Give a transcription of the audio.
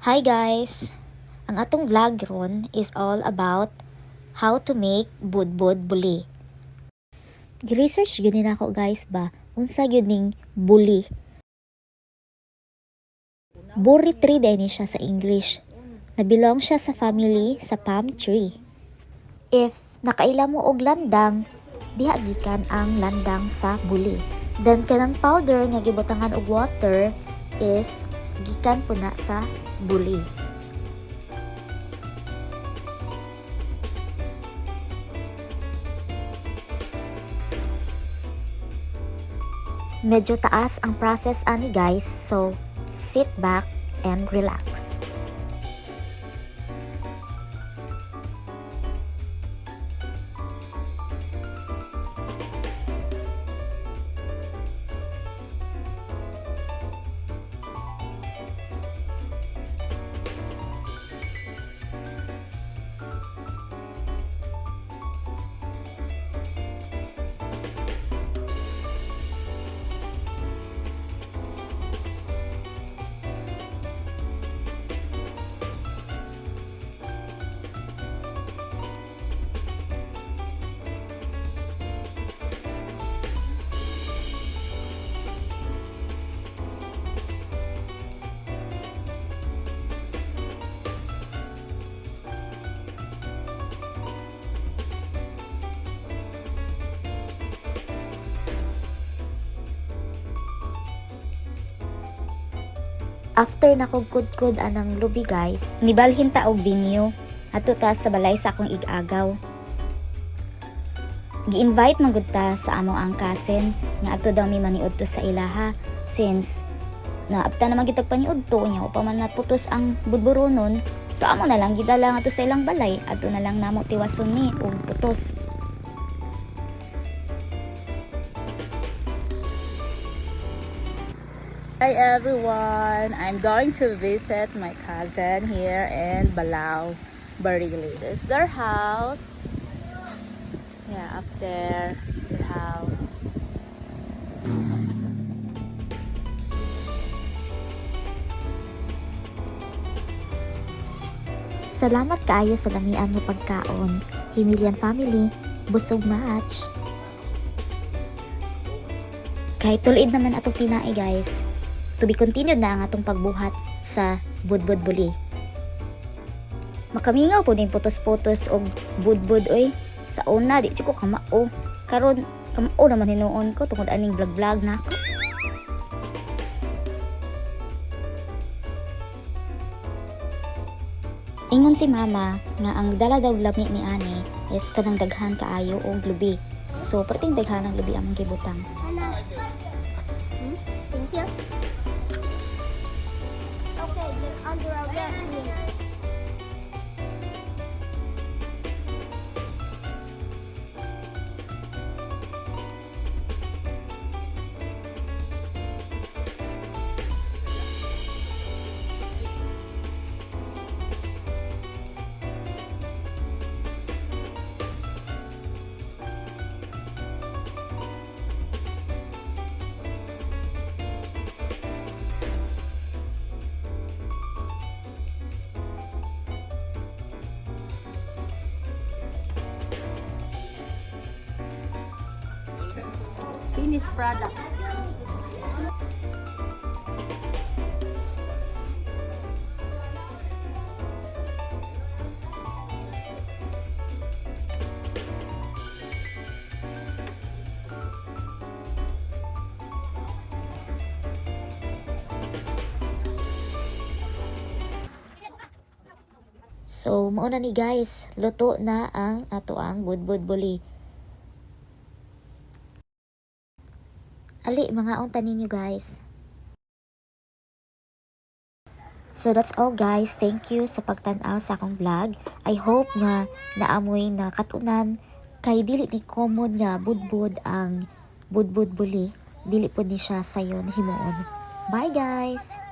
Hi guys! Ang atong vlog ron is all about how to make budbud buli. Gi-research gyud na ako guys ba, unsa gyud ning buli. Buri tree day ni siya sa English. Nabilong siya sa family sa palm tree. If nakaila mo og landang, diha gikan ang landang sa buli. Then kanang powder nga gibutangan og water is gikan puna sa buli. Medyo taas ang process ani guys, so sit back and relax. After nakugkudkod anang lubi guys, nibalhin ta og venue adto ta sa balay sa akong ig-agaw. Gi-invite man gud ta sa among ang cousin nga adto daw mi maniudto sa ilaha since naabta naman gitag paniudto nya upa man naputos ang budburonon. So amo na lang gidala nga to sa ilang balay adto na lang namo tiwason ni og putos. Hi everyone! I'm going to visit my cousin here in Balao, Barili. This is their house. Yeah, up there, their house. Salamat kaayo sa lamian nga pagkaon. Himilian family, busog match. Kahit tulid naman atong tinae guys. To be continued na ang atong pagbuhat sa budbud buli. Makamingaw po din putos-putos og budbud oy. Sa una di ko kamao. Karon kamao naman hinuon ko tungod aning vlog-vlog na ako. Ingon si mama nga ang dala daw lami ni ani is kanang daghan kaayo og lubi. So perting daghan ang lubi among gibutang. Thank you. Okay, then under our left knee. Finished product. So, mauna ni guys, luto na ang ato ang budbud buli. Ali, mga unta ninyo guys. So that's all guys. Thank you sa pagtan-aw sa akong vlog. I hope nga naamoy na katunan kay dili ni common nga budbud ang budbud buli. Dili po ni siya sayon himuon. Bye guys!